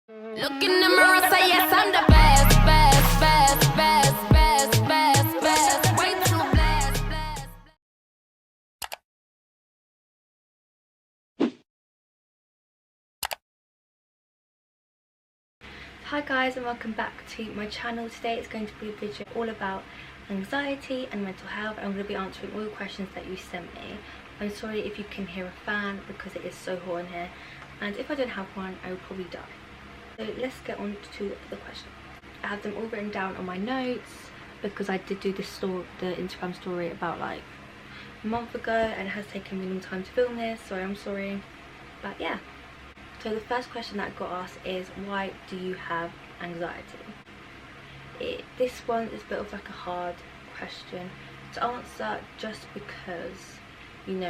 Look in the mirror, say yes, I'm the best, best, best, best, best, best, best. Way too blessed, blessed. Hi guys, and welcome back to my channel. Today it's going to be a video all about anxiety and mental health. I'm going to be answering all the questions that you sent me. I'm sorry if you can hear a fan because it is so hot in here, and if I don't have one I will probably die. So let's get on to the questions. I have them all written down on my notes because I did do the Instagram story about like a month ago, and it has taken me a long time to film this, so I'm sorry, but yeah. So the first question that I got asked is, why do you have anxiety? This one is a bit of like a hard question to answer, just because you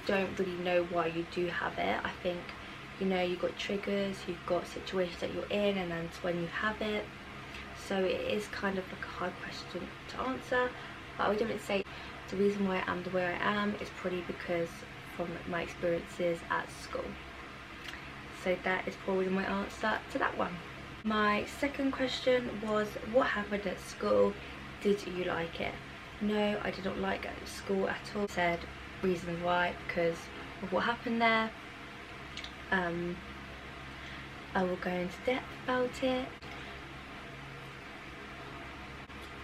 don't really know why you do have it. I think you've got triggers, you've got situations that you're in, and then it's when you have it. So it is kind of like a hard question to answer, but I would definitely say the reason why I am the way I am is probably because from my experiences at school. So that is probably my answer to that one. My second question was, what happened at school? Did you like it? No, I did not like it at school at all. Said reasons why, because of what happened there. I will go into depth about it.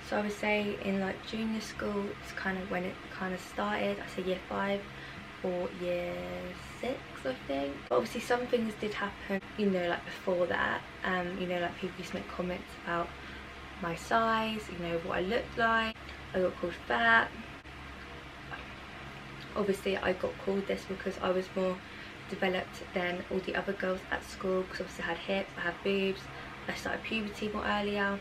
So I would say in like junior school, it's kind of when it kind of started. I say year 5 or year 6, I think. But obviously some things did happen, like before that. Like people used to make comments about my size, what I looked like. I got called fat. Obviously I got called this because I was more developed than all the other girls at school, because obviously I had hips, I had boobs, I started puberty more earlier.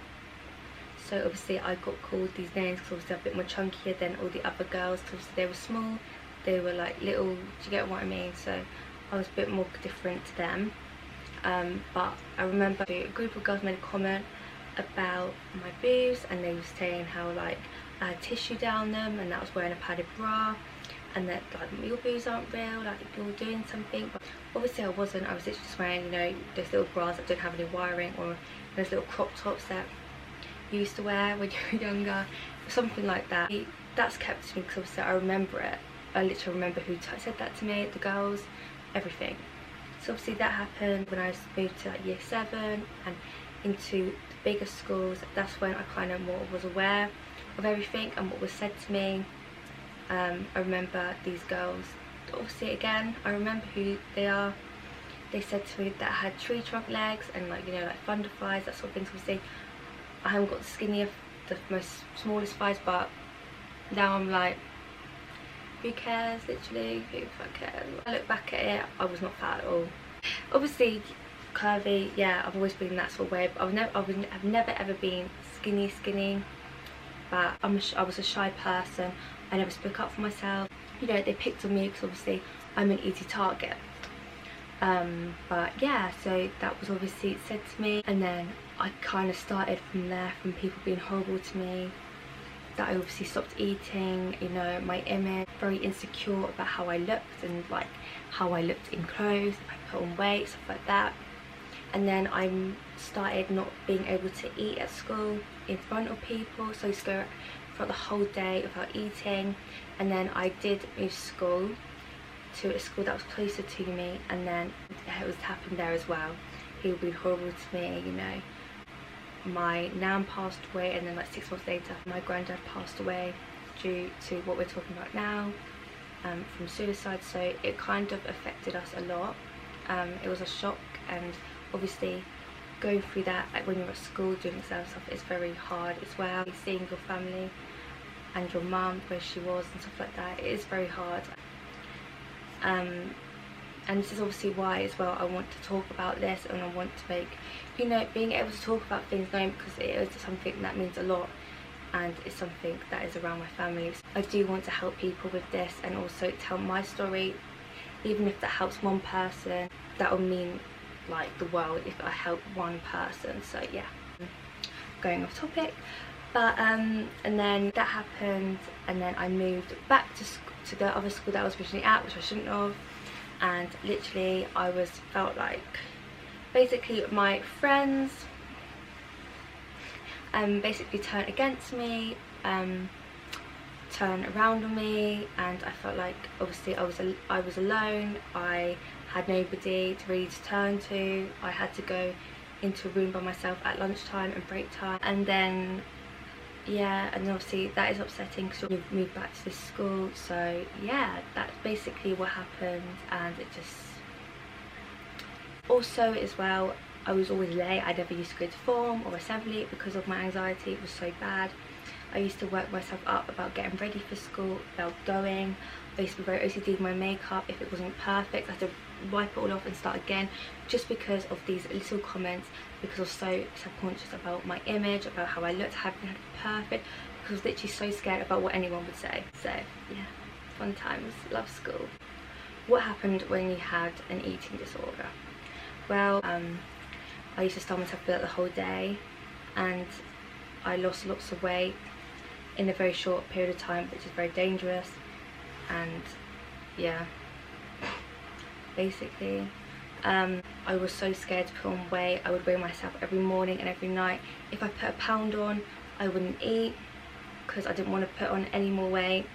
So obviously I got called these names because obviously I'm a bit more chunkier than all the other girls, because obviously they were small, they were like little, do you get what I mean? So I was a bit more different to them. But I remember a group of girls made a comment about my boobs, and they were saying how like I had tissue down them, and that was wearing a padded bra, and that like your boobs aren't real, like you're doing something. But obviously I wasn't. I was literally just wearing those little bras that don't have any wiring, or those little crop tops that you used to wear when you were younger, something like that. That's kept to me because obviously I remember it. I literally remember who said that to me, the girls, everything. So obviously that happened when I moved to like year 7 and into the bigger schools. That's when I kind of more was aware of everything and what was said to me. I remember these girls, obviously again, I remember who they are. They said to me that I had tree trunk legs and like thunder thighs, that sort of thing. So obviously I haven't got the most smallest thighs, but now I'm like, who cares? Literally, who fuck cares? I look back at it, I was not fat at all. Obviously curvy, yeah, I've always been that sort of way, but I've never ever been skinny, but I was a shy person. I never spoke up for myself. They picked on me because obviously I'm an easy target. But yeah, so that was obviously said to me, and then I kind of started from there, from people being horrible to me, that I obviously stopped eating, my image, very insecure about how I looked and like how I looked in clothes, if I put on weight, stuff like that. And then I started not being able to eat at school in front of people, so I used to go for the whole day without eating. And then I did move school to a school that was closer to me, and then it was happened there as well. He would be horrible to me, My nan passed away, and then like 6 months later my granddad passed away due to what we're talking about now, from suicide. So it kind of affected us a lot. It was a shock, and obviously going through that, like when you're at school doing exam stuff, it's very hard as well. Seeing your family and your mum where she was and stuff like that, it is very hard. And this is obviously why as well I want to talk about this, and I want to make being able to talk about things known, because it is something that means a lot, and it's something that is around my family. So I do want to help people with this, and also tell my story. Even if that helps one person, that will mean like the world if I help one person. So yeah, going off topic, but and then that happened, and then I moved back to the other school that I was originally at, which I shouldn't have. And literally I felt like basically my friends basically turned against me, turned around on me, and I felt like obviously I was alone. I had nobody to really turn to. I had to go into a room by myself at lunchtime and break time, and then yeah, and obviously that is upsetting because you've moved back to this school. So yeah, that's basically what happened. And it just also as well, I was always late. I never used to go to form or assembly because of my anxiety. It was so bad. I used to work myself up about getting ready for school, about going. I used to be very OCD with my makeup. If it wasn't perfect, I had to wipe it all off and start again, just because of these little comments, because I was so subconscious about my image, about how I looked, having to be perfect, because I was literally so scared about what anyone would say. So yeah, fun times, love school. What happened when you had an eating disorder? Well, I used to starve myself throughout the whole day, and I lost lots of weight in a very short period of time, which is very dangerous. And yeah, basically I was so scared to put on weight. I would weigh myself every morning and every night. If I put a pound on, I wouldn't eat because I didn't want to put on any more weight.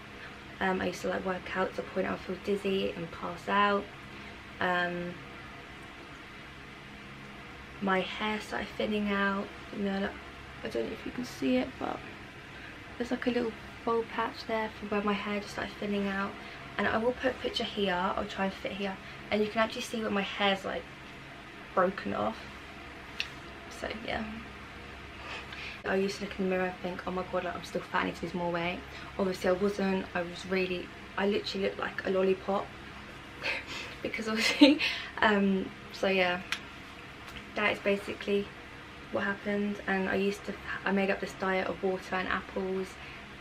I used to like work out to the point I would feel dizzy and pass out. My hair started thinning out, you know, like, I don't know if you can see it, but there's like a little bald patch there for where my hair just started thinning out. And I will put a picture here, I'll try and fit here, and you can actually see where my hair's like broken off. So yeah, I used to look in the mirror and think, oh my god, like I'm still fat, I need to lose more weight. Obviously I wasn't. I literally looked like a lollipop because obviously so yeah, that is basically what happened. And I made up this diet of water and apples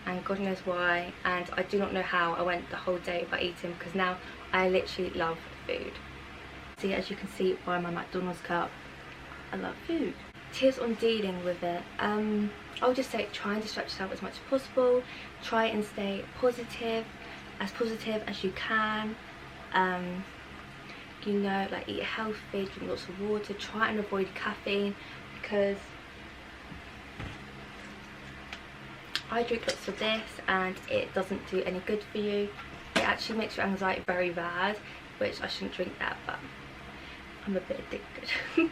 and God knows why, and I do not know how I went the whole day without eating, because now I literally love food. See, as you can see by my McDonald's cup, I love food. Tips on dealing with it. I'll just say try and distract yourself as much as possible. Try and stay positive as you can. You know, like eat healthy, drink lots of water, try and avoid caffeine, because I drink lots of this and it doesn't do any good for you. It actually makes your anxiety very bad, which I shouldn't drink that, but I'm a bit addicted.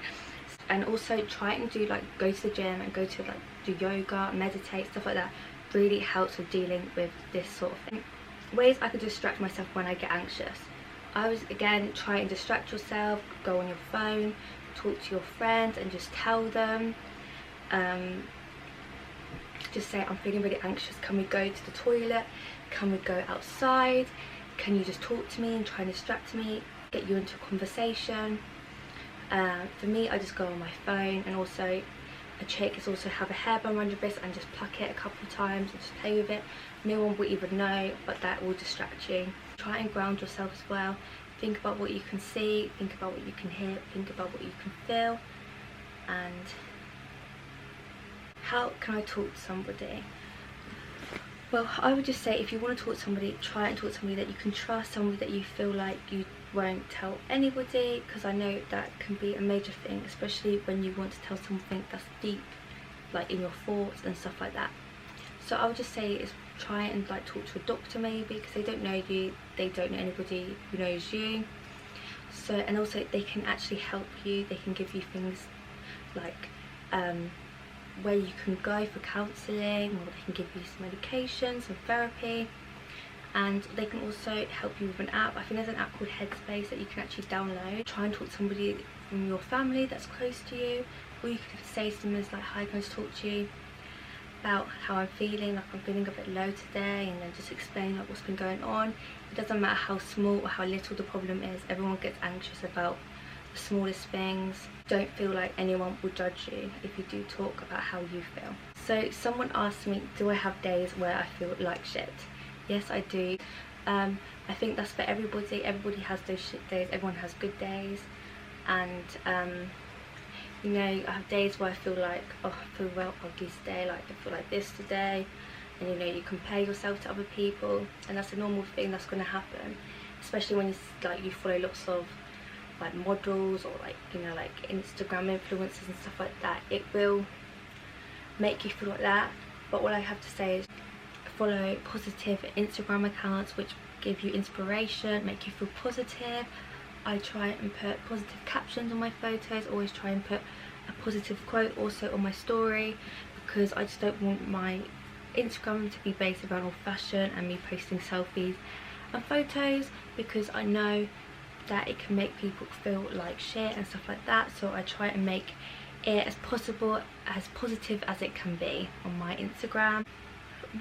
And also try and do like go to the gym and go to like do yoga, meditate, stuff like that. Really helps with dealing with this sort of thing. Ways I could distract myself when I get anxious. I was again try and distract yourself, go on your phone, talk to your friends and just tell them. Just say, I'm feeling really anxious, can we go to the toilet, can we go outside, can you just talk to me and try and distract me, get you into a conversation. For me, I just go on my phone. And also a trick is also have a hairband around your wrist and just pluck it a couple of times and just play with it. No one will even know, but that will distract you. Try and ground yourself as well. Think about what you can see, think about what you can hear, think about what you can feel. And how can I talk to somebody? Well, I would just say if you want to talk to somebody, try and talk to somebody that you can trust, somebody that you feel like you won't tell anybody, because I know that can be a major thing, especially when you want to tell something that's deep, like in your thoughts and stuff like that. So I would just say is try and like talk to a doctor maybe, because they don't know you, they don't know anybody who knows you. So, and also they can actually help you, they can give you things like where you can go for counselling, or they can give you some medication, some therapy. And they can also help you with an app. I think there's an app called Headspace that you can actually download. Try and talk to somebody from your family that's close to you, or you can say to them as like, hi, can I just talk to you about how I'm feeling, like I'm feeling a bit low today, and then just explain like what's been going on. It doesn't matter how small or how little the problem is, everyone gets anxious about the smallest things. Don't feel like anyone will judge you if you do talk about how you feel. So someone asked me, do I have days where I feel like shit? Yes, I do. I think that's for everybody. Everybody has those shit days, everyone has good days. And you know, I have days where I feel like, oh, I feel real ugly today, like I feel like this today. And you know, you compare yourself to other people, and that's a normal thing that's going to happen, especially when you follow lots of like models or like, you know, like Instagram influencers and stuff like that, it will make you feel like that. But all I have to say is follow positive Instagram accounts which give you inspiration, make you feel positive. I try and put positive captions on my photos, always try and put a positive quote also on my story, because I just don't want my Instagram to be based around all fashion and me posting selfies and photos, because I know that it can make people feel like shit and stuff like that. So I try and make it as possible, as positive as it can be on my Instagram.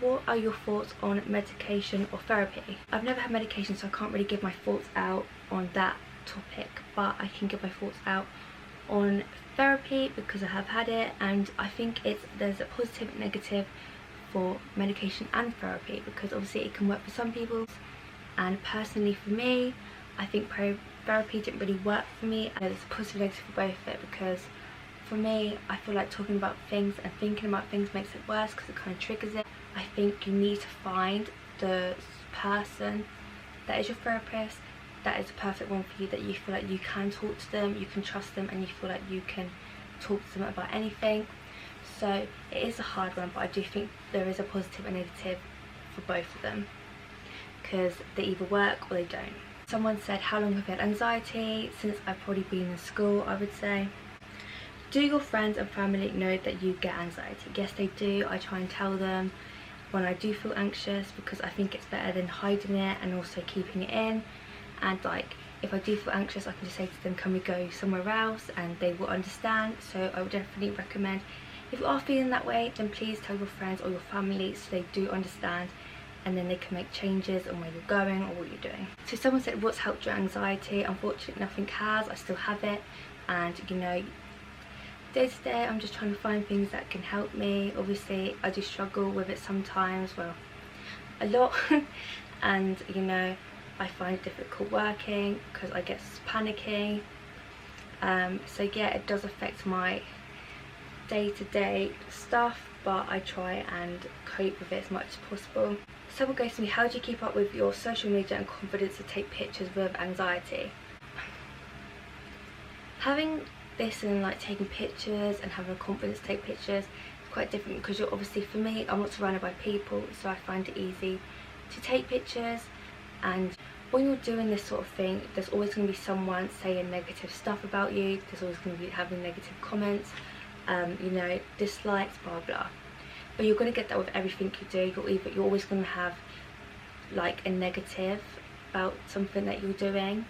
What are your thoughts on medication or therapy? I've never had medication, so I can't really give my thoughts out on that topic, but I can give my thoughts out on therapy because I have had it, and I think there's a positive and negative for medication and therapy, because obviously it can work for some people, and personally for me, I think therapy didn't really work for me, and there's a positive and negative for both of it, because for me, I feel like talking about things and thinking about things makes it worse because it kind of triggers it. I think you need to find the person that is your therapist, that is the perfect one for you, that you feel like you can talk to them, you can trust them, and you feel like you can talk to them about anything. So it is a hard one, but I do think there is a positive and negative for both of them, because they either work or they don't. Someone said, how long have you had anxiety? Since I've probably been in school, I would say. Do your friends and family know that you get anxiety? Yes, they do. I try and tell them when I do feel anxious, because I think it's better than hiding it and also keeping it in. And like, if I do feel anxious, I can just say to them, can we go somewhere else, and they will understand. So I would definitely recommend, if you are feeling that way, then please tell your friends or your family so they do understand, and then they can make changes on where you're going or what you're doing. So someone said, what's helped your anxiety? Unfortunately, nothing has. I still have it, and you know, day to day I'm just trying to find things that can help me. Obviously I do struggle with it sometimes, well, a lot and you know, I find it difficult working because I get panicking. So yeah, it does affect my day-to-day stuff, but I try and cope with it as much as possible. Someone goes to me, how do you keep up with your social media and confidence to take pictures with anxiety? Having this and like taking pictures and having the confidence to take pictures is quite different, because you're obviously, for me, I'm not surrounded by people, so I find it easy to take pictures. And when you're doing this sort of thing, there's always going to be someone saying negative stuff about you, there's always going to be having negative comments, you know, dislikes, blah blah. But you're going to get that with everything you do. You're always going to have like a negative about something that you're doing.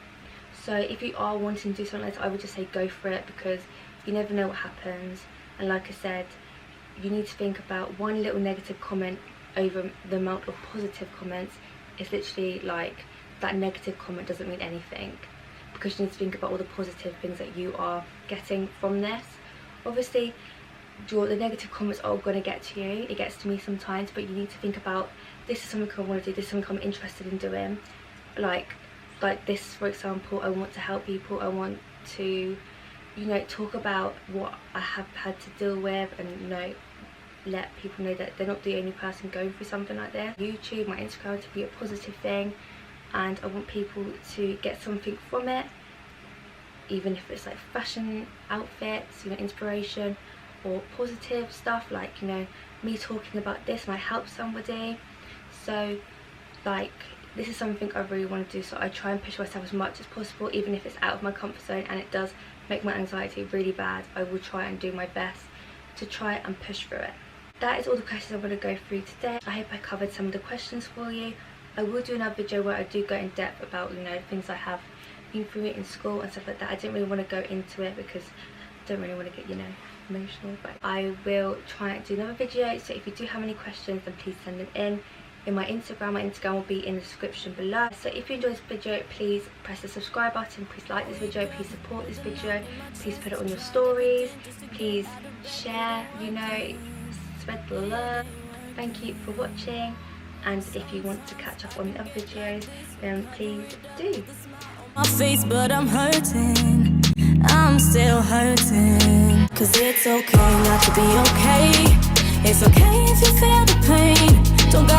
So if you are wanting to do something like that, I would just say go for it, because you never know what happens. And like I said, you need to think about one little negative comment over the amount of positive comments. It's literally like that negative comment doesn't mean anything, because you need to think about all the positive things that you are getting from this. Obviously the negative comments are going to get to you, it gets to me sometimes, but you need to think about, this is something I want to do, this is something I'm interested in doing. Like this, for example, I want to help people, I want to, you know, talk about what I have had to deal with, and you know, let people know that they're not the only person going through something like this. YouTube, my Instagram, to be a positive thing, and I want people to get something from it, even if it's like fashion, outfits, you know, inspiration, or positive stuff, like, you know, me talking about this might help somebody. So like, this is something I really want to do, so I try and push myself as much as possible, even if it's out of my comfort zone and it does make my anxiety really bad. I will try and do my best to try and push through it. That is all the questions I'm going to go through today. I hope I covered some of the questions for you. I will do another video where I do go in depth about, you know, things I have been through in school and stuff like that. I didn't really want to go into it because I don't really want to get, you know, emotional, but I will try and do another video. So if you do have any questions, then please send them in my Instagram. My Instagram will be in the description below. So if you enjoyed this video, please press the subscribe button, please like this video, please support this video, please put it on your stories, please share, you know, spread the love. Thank you for watching, and if you want to catch up on the other videos, then please do. My face, but I'm hurting, I'm still hurting, 'cause it's okay not to be okay. It's okay if you feel the pain. Don't go